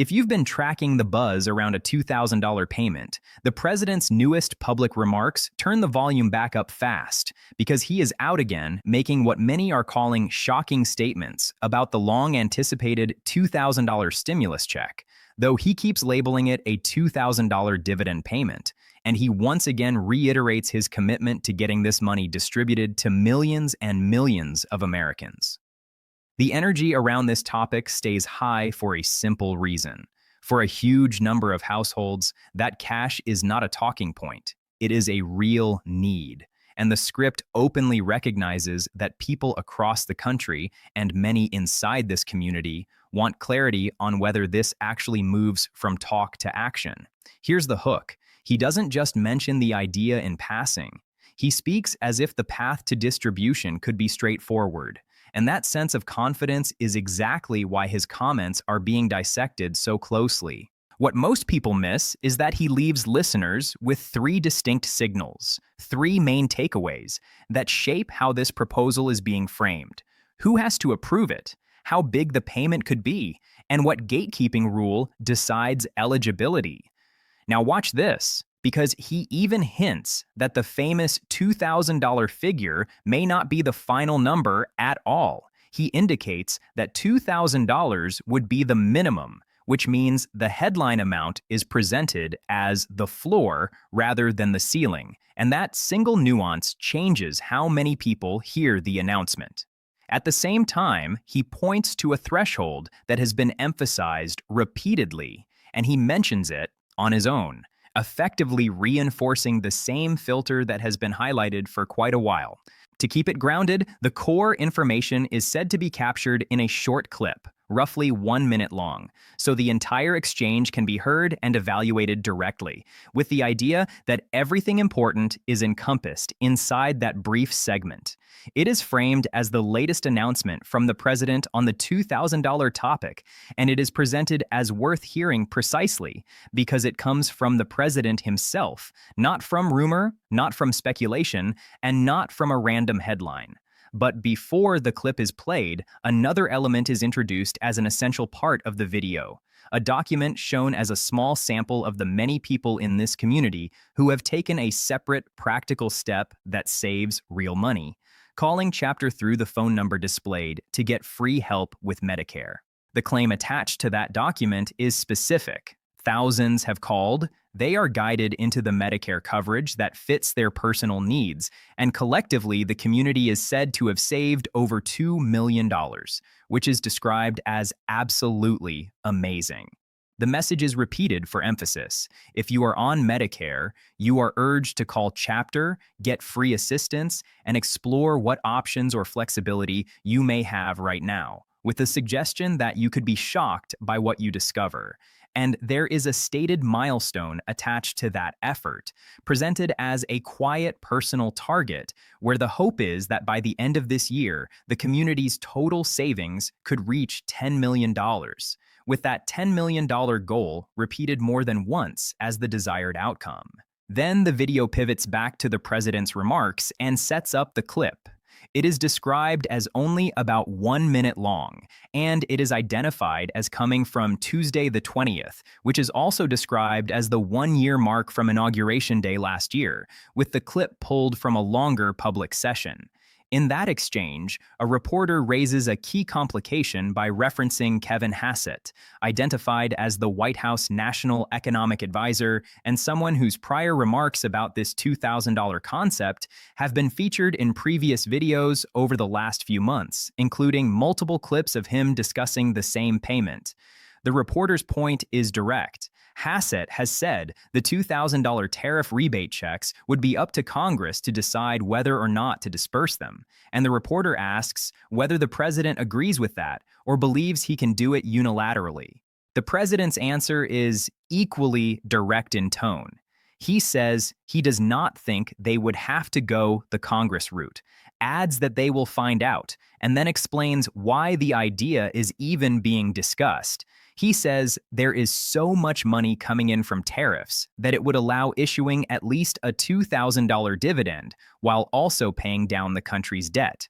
If you've been tracking the buzz around a $2,000 payment, the president's newest public remarks turn the volume back up fast because he is out again making what many are calling shocking statements about the long-anticipated $2,000 stimulus check, though he keeps labeling it a $2,000 dividend payment, and he once again reiterates his commitment to getting this money distributed to millions and millions of Americans. The energy around this topic stays high for a simple reason. For a huge number of households, that cash is not a talking point. It is a real need. And the script openly recognizes that people across the country and many inside this community want clarity on whether this actually moves from talk to action. Here's the hook. He doesn't just mention the idea in passing. He speaks as if the path to distribution could be straightforward. And that sense of confidence is exactly why his comments are being dissected so closely. What most people miss is that he leaves listeners with three distinct signals, three main takeaways that shape how this proposal is being framed. Who has to approve it? How big the payment could be? And what gatekeeping rule decides eligibility? Now watch this, because he even hints that the famous $2,000 figure may not be the final number at all. He indicates that $2,000 would be the minimum, which means the headline amount is presented as the floor rather than the ceiling, and that single nuance changes how many people hear the announcement. At the same time, he points to a threshold that has been emphasized repeatedly, and he mentions it on his own, effectively reinforcing the same filter that has been highlighted for quite a while. To keep it grounded, the core information is said to be captured in a short clip, roughly 1 minute long, so the entire exchange can be heard and evaluated directly, with the idea that everything important is encompassed inside that brief segment. It is framed as the latest announcement from the president on the $2,000 topic, and it is presented as worth hearing precisely because it comes from the president himself, not from rumor, not from speculation, and not from a random headline. But before the clip is played, another element is introduced as an essential part of the video, a document shown as a small sample of the many people in this community who have taken a separate, practical step that saves real money, calling chapter through the phone number displayed to get free help with Medicare. The claim attached to that document is specific. Thousands have called. They are guided into the Medicare coverage that fits their personal needs, and collectively, the community is said to have saved over $2 million, which is described as absolutely amazing. The message is repeated for emphasis. If you are on Medicare, you are urged to call Chapter, get free assistance, and explore what options or flexibility you may have right now, with the suggestion that you could be shocked by what you discover. And there is a stated milestone attached to that effort, presented as a quiet personal target, where the hope is that by the end of this year, the community's total savings could reach $10 million, with that $10 million goal repeated more than once as the desired outcome. Then the video pivots back to the president's remarks and sets up the clip. It is described as only about 1 minute long, and it is identified as coming from Tuesday the 20th, which is also described as the 1-year mark from Inauguration Day last year, with the clip pulled from a longer public session. In that exchange, a reporter raises a key complication by referencing Kevin Hassett, identified as the White House National Economic Advisor and someone whose prior remarks about this $2,000 concept have been featured in previous videos over the last few months, including multiple clips of him discussing the same payment. The reporter's point is direct. Hassett has said the $2,000 tariff rebate checks would be up to Congress to decide whether or not to disperse them, and the reporter asks whether the president agrees with that or believes he can do it unilaterally. The president's answer is equally direct in tone. He says he does not think they would have to go the Congress route, adds that they will find out, and then explains why the idea is even being discussed. He says there is so much money coming in from tariffs that it would allow issuing at least a $2,000 dividend while also paying down the country's debt.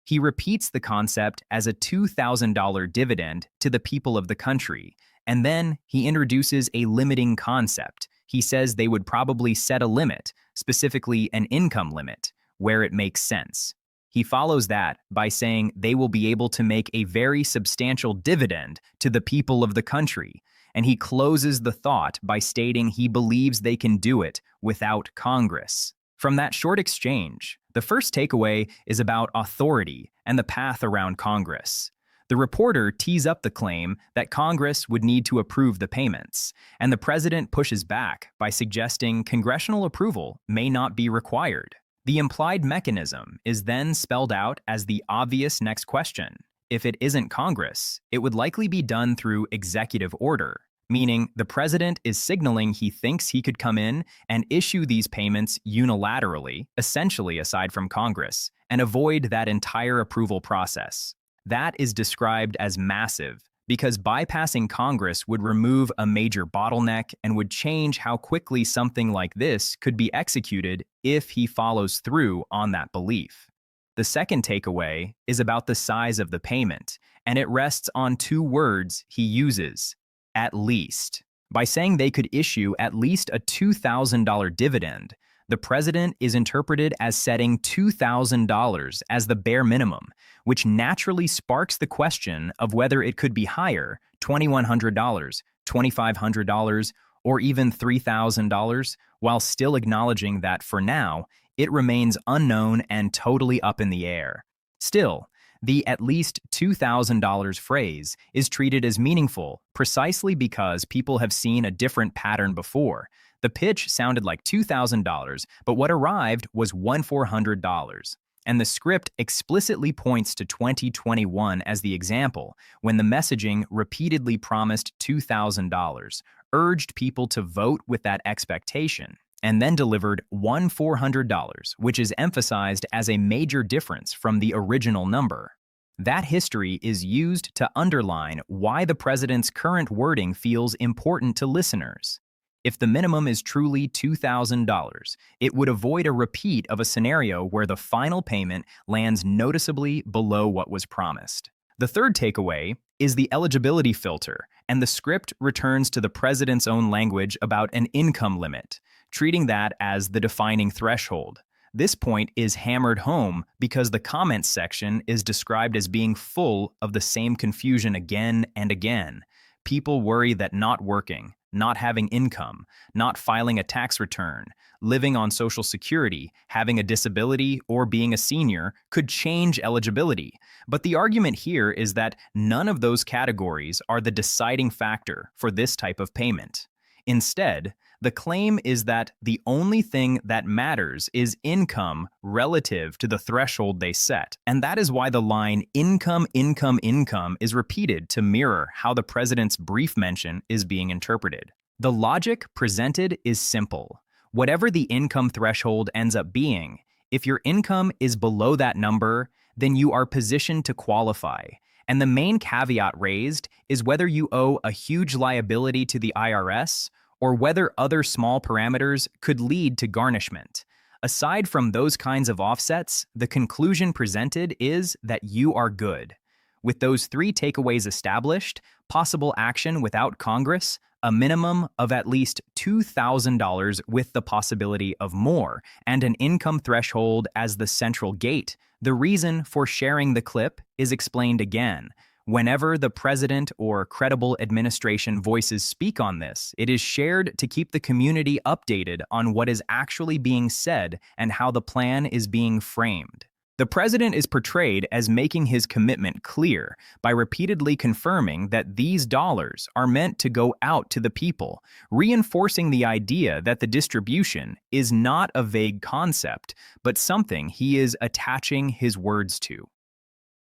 He repeats the concept as a $2,000 dividend to the people of the country, And then he introduces a limiting concept. He says they would probably set a limit, specifically an income limit, where it makes sense. He follows that by saying they will be able to make a very substantial dividend to the people of the country, and he closes the thought by stating he believes they can do it without Congress. From that short exchange, the first takeaway is about authority and the path around Congress. The reporter tees up the claim that Congress would need to approve the payments, and the president pushes back by suggesting congressional approval may not be required. The implied mechanism is then spelled out as the obvious next question. If it isn't Congress, it would likely be done through executive order, meaning the president is signaling he thinks he could come in and issue these payments unilaterally, essentially aside from Congress, and avoid that entire approval process. That is described as massive because bypassing Congress would remove a major bottleneck and would change how quickly something like this could be executed if he follows through on that belief. The second takeaway is about the size of the payment, and it rests on two words he uses: at least. By saying they could issue at least a $2,000 dividend, the president is interpreted as setting $2,000 as the bare minimum, which naturally sparks the question of whether it could be higher, $2,100, $2,500, or even $3,000, while still acknowledging that for now, it remains unknown and totally up in the air. Still, the at least $2,000 phrase is treated as meaningful precisely because people have seen a different pattern before. The pitch sounded like $2,000, but what arrived was $1,400. And the script explicitly points to 2021 as the example, when the messaging repeatedly promised $2,000, urged people to vote with that expectation, and then delivered $1,400, which is emphasized as a major difference from the original number. That history is used to underline why the president's current wording feels important to listeners. If the minimum is truly $2,000, it would avoid a repeat of a scenario where the final payment lands noticeably below what was promised. The third takeaway is the eligibility filter, and the script returns to the president's own language about an income limit, treating that as the defining threshold. This point is hammered home because the comments section is described as being full of the same confusion again and again. People worry that not working, not having income, not filing a tax return, living on Social Security, having a disability, or being a senior could change eligibility. But the argument here is that none of those categories are the deciding factor for this type of payment. Instead, the claim is that the only thing that matters is income relative to the threshold they set. And that is why the line income, income, income is repeated to mirror how the president's brief mention is being interpreted. The logic presented is simple. Whatever the income threshold ends up being, if your income is below that number, then you are positioned to qualify. And the main caveat raised is whether you owe a huge liability to the IRS or whether other small parameters could lead to garnishment. Aside from those kinds of offsets, the conclusion presented is that you are good. With those three takeaways established, possible action without Congress, a minimum of at least $2,000 with the possibility of more, and an income threshold as the central gate, the reason for sharing the clip is explained again. Whenever the president or credible administration voices speak on this, it is shared to keep the community updated on what is actually being said and how the plan is being framed. The president is portrayed as making his commitment clear by repeatedly confirming that these dollars are meant to go out to the people, reinforcing the idea that the distribution is not a vague concept, but something he is attaching his words to.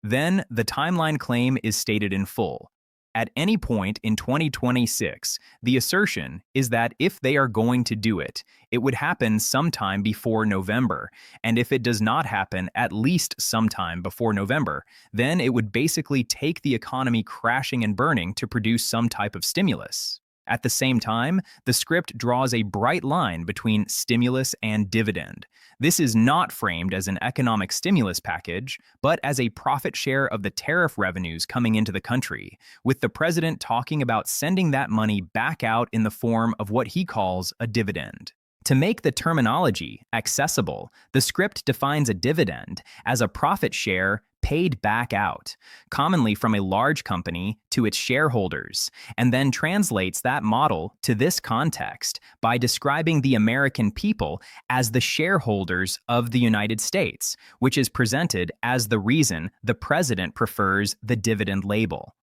Then, the timeline claim is stated in full. At any point in 2026, the assertion is that if they are going to do it, it would happen sometime before November, and if it does not happen at least sometime before November, then it would basically take the economy crashing and burning to produce some type of stimulus. At the same time, the script draws a bright line between stimulus and dividend. This is not framed as an economic stimulus package, but as a profit share of the tariff revenues coming into the country, with the president talking about sending that money back out in the form of what he calls a dividend. To make the terminology accessible, the script defines a dividend as a profit share paid back out, commonly from a large company to its shareholders, and then translates that model to this context by describing the American people as the shareholders of the United States, which is presented as the reason the president prefers the dividend label.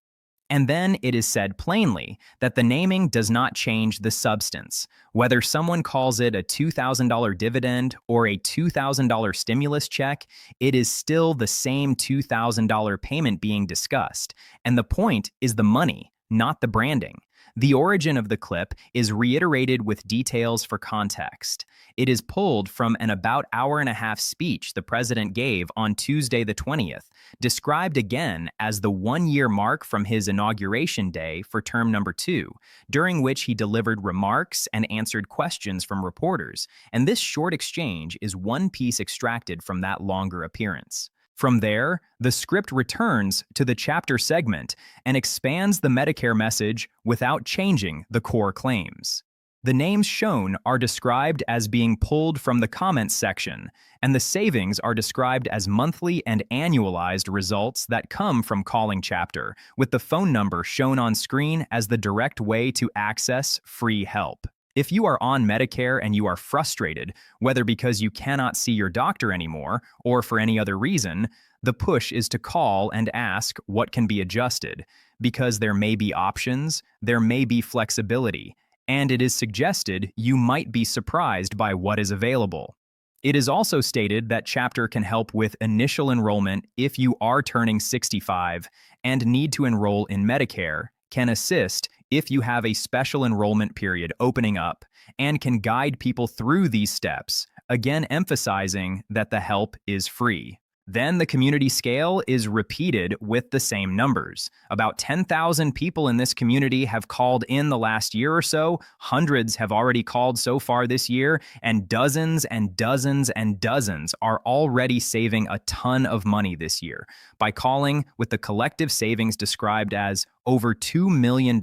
And then it is said plainly that the naming does not change the substance. Whether someone calls it a $2,000 dividend or a $2,000 stimulus check, it is still the same $2,000 payment being discussed. And the point is the money, not the branding. The origin of the clip is reiterated with details for context. It is pulled from an about hour-and-a-half speech the president gave on Tuesday the 20th, described again as the one-year mark from his inauguration day for term number 2, during which he delivered remarks and answered questions from reporters, and this short exchange is one piece extracted from that longer appearance. From there, the script returns to the chapter segment and expands the Medicare message without changing the core claims. The names shown are described as being pulled from the comments section, and the savings are described as monthly and annualized results that come from calling chapter, with the phone number shown on screen as the direct way to access free help. If you are on Medicare and you are frustrated, whether because you cannot see your doctor anymore or for any other reason, the push is to call and ask what can be adjusted, because there may be options, there may be flexibility, and it is suggested you might be surprised by what is available. It is also stated that Chapter can help with initial enrollment if you are turning 65 and need to enroll in Medicare, can assist if you have a special enrollment period opening up, and can guide people through these steps, again emphasizing that the help is free. Then the community scale is repeated with the same numbers. About 10,000 people in this community have called in the last year or so, hundreds have already called so far this year, and dozens and dozens and dozens are already saving a ton of money this year by calling, with the collective savings described as over $2 million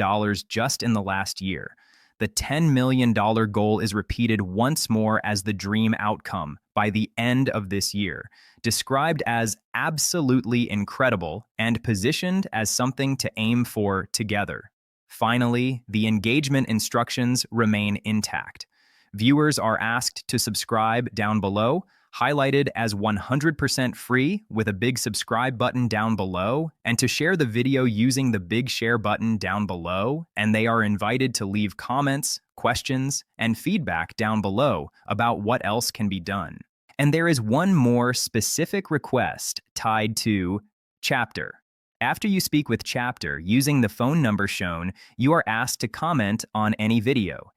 just in the last year. The $10 million goal is repeated once more as the dream outcome by the end of this year, described as absolutely incredible and positioned as something to aim for together. Finally, the engagement instructions remain intact. Viewers are asked to subscribe down below, highlighted as 100% free with a big subscribe button down below, and to share the video using the big share button down below, and they are invited to leave comments, questions, and feedback down below about what else can be done. And there is one more specific request tied to Chapter. After you speak with Chapter using the phone number shown, you are asked to comment on any video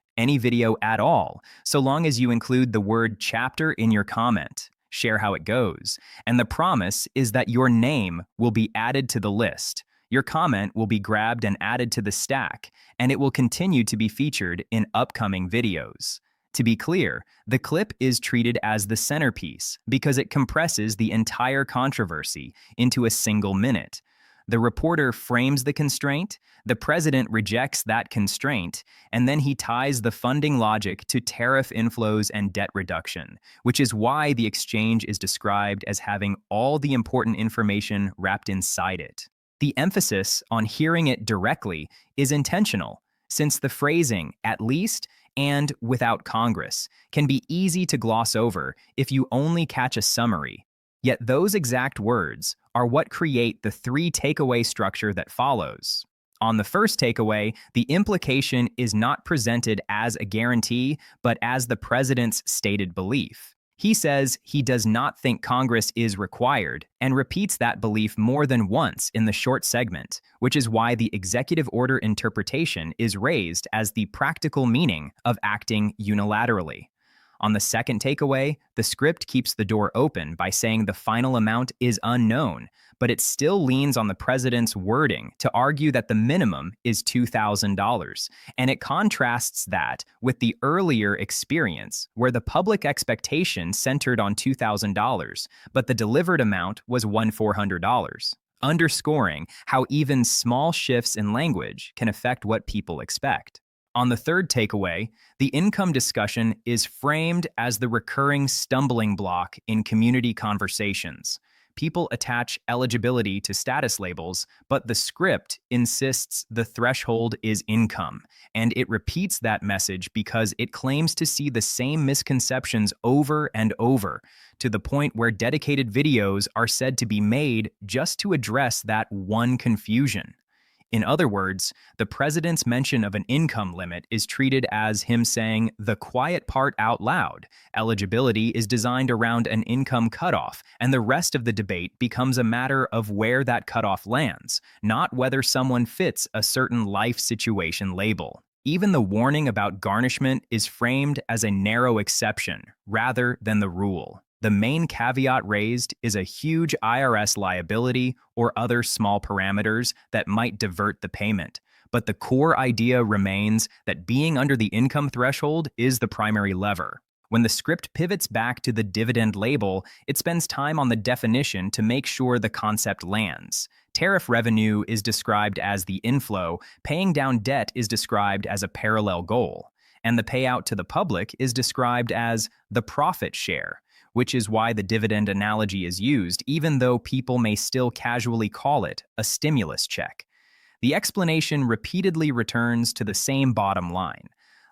at all, so long as you include the word chapter in your comment. Share how it goes. And the promise is that your name will be added to the list. Your comment will be grabbed and added to the stack, and it will continue to be featured in upcoming videos. To be clear, the clip is treated as the centerpiece because it compresses the entire controversy into a single minute. The reporter frames the constraint, the president rejects that constraint, and then he ties the funding logic to tariff inflows and debt reduction, which is why the exchange is described as having all the important information wrapped inside it. The emphasis on hearing it directly is intentional, since the phrasing, at least, and without Congress, can be easy to gloss over if you only catch a summary. Yet those exact words are what create the three takeaway structure that follows. On the first takeaway, the implication is not presented as a guarantee, but as the president's stated belief. He says he does not think Congress is required and repeats that belief more than once in the short segment, which is why the executive order interpretation is raised as the practical meaning of acting unilaterally. On the second takeaway, the script keeps the door open by saying the final amount is unknown, but it still leans on the president's wording to argue that the minimum is $2,000. And it contrasts that with the earlier experience, where the public expectation centered on $2,000, but the delivered amount was $1,400, underscoring how even small shifts in language can affect what people expect. On the third takeaway, the income discussion is framed as the recurring stumbling block in community conversations. People attach eligibility to status labels, but the script insists the threshold is income, and it repeats that message because it claims to see the same misconceptions over and over, to the point where dedicated videos are said to be made just to address that one confusion. In other words, the president's mention of an income limit is treated as him saying the quiet part out loud. Eligibility is designed around an income cutoff, and the rest of the debate becomes a matter of where that cutoff lands, not whether someone fits a certain life situation label. Even the warning about garnishment is framed as a narrow exception rather than the rule. The main caveat raised is a huge IRS liability or other small parameters that might divert the payment. But the core idea remains that being under the income threshold is the primary lever. When the script pivots back to the dividend label, it spends time on the definition to make sure the concept lands. Tariff revenue is described as the inflow, paying down debt is described as a parallel goal, and the payout to the public is described as the profit share, which is why the dividend analogy is used, even though people may still casually call it a stimulus check. The explanation repeatedly returns to the same bottom line.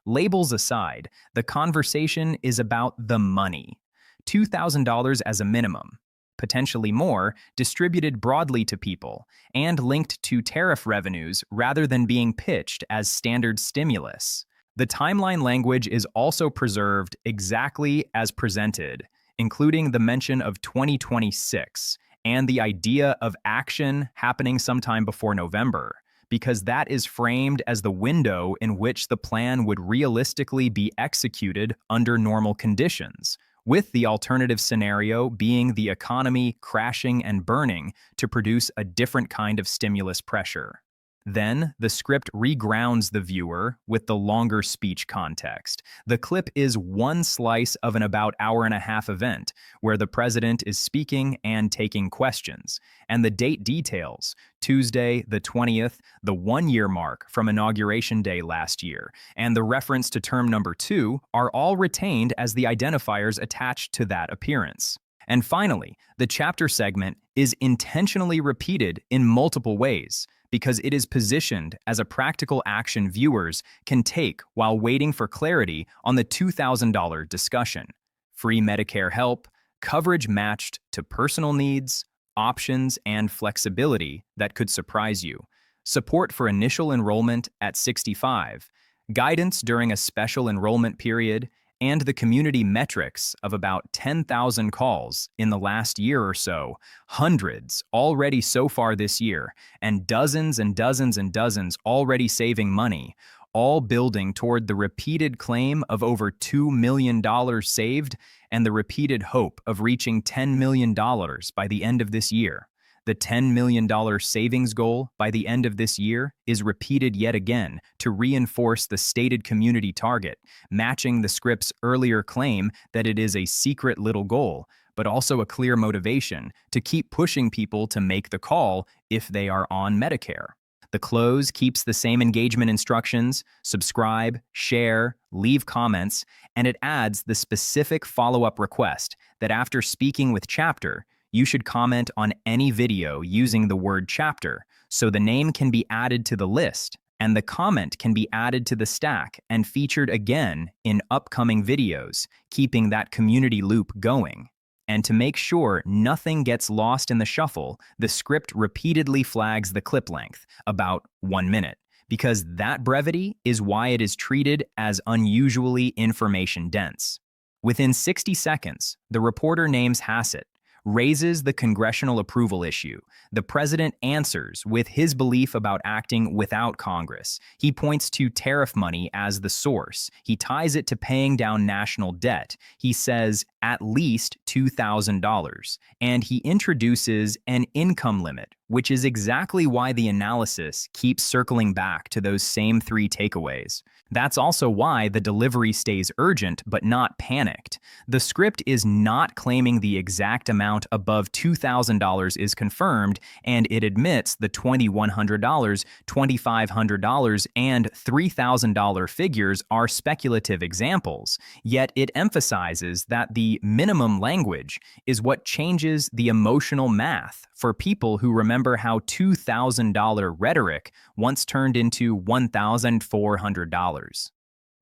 Labels aside, the conversation is about the money. $2,000 as a minimum, potentially more, distributed broadly to people, and linked to tariff revenues rather than being pitched as standard stimulus. The timeline language is also preserved exactly as presented, including the mention of 2026 and the idea of action happening sometime before November, because that is framed as the window in which the plan would realistically be executed under normal conditions, with the alternative scenario being the economy crashing and burning to produce a different kind of stimulus pressure. Then, the script regrounds the viewer with the longer speech context. The clip is one slice of an about hour-and-a-half event, where the president is speaking and taking questions, and the date details, Tuesday, the 20th, the one-year mark from Inauguration Day last year, and the reference to term number 2 are all retained as the identifiers attached to that appearance. And finally, the chapter segment is intentionally repeated in multiple ways, because it is positioned as a practical action viewers can take while waiting for clarity on the $2,000 discussion. Free Medicare help, coverage matched to personal needs, options, and flexibility that could surprise you, support for initial enrollment at 65, guidance during a special enrollment period, and the community metrics of about 10,000 calls in the last year or so, hundreds already so far this year, and dozens and dozens and dozens already saving money, all building toward the repeated claim of over $2 million saved and the repeated hope of reaching $10 million by the end of this year. The $10 million savings goal by the end of this year is repeated yet again to reinforce the stated community target, matching the script's earlier claim that it is a secret little goal, but also a clear motivation to keep pushing people to make the call if they are on Medicare. The close keeps the same engagement instructions: subscribe, share, leave comments, and it adds the specific follow-up request that after speaking with Chapter, you should comment on any video using the word chapter, so the name can be added to the list, and the comment can be added to the stack and featured again in upcoming videos, keeping that community loop going. And to make sure nothing gets lost in the shuffle, the script repeatedly flags the clip length, about 1 minute, because that brevity is why it is treated as unusually information-dense. Within 60 seconds, the reporter names Hassett, raises the congressional approval issue. The president answers with his belief about acting without Congress. He points to tariff money as the source. He ties it to paying down national debt. He says at least $2,000. And he introduces an income limit, which is exactly why the analysis keeps circling back to those same three takeaways. That's also why the delivery stays urgent but not panicked. The script is not claiming the exact amount above $2,000 is confirmed, and it admits the $2,100, $2,500, and $3,000 figures are speculative examples. Yet it emphasizes that the minimum language is what changes the emotional math for people who remember how $2,000 rhetoric once turned into $1,400.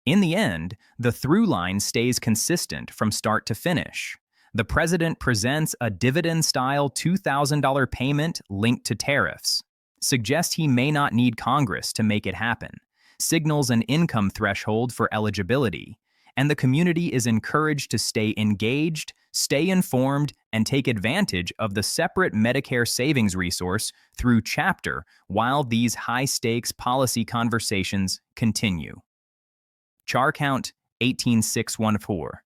In the end, the through line stays consistent from start to finish. The president presents a dividend-style $2,000 payment linked to tariffs, suggests he may not need Congress to make it happen, signals an income threshold for eligibility, and the community is encouraged to stay engaged, stay informed, and take advantage of the separate Medicare savings resource through chapter while these high-stakes policy conversations continue. Char count 18614.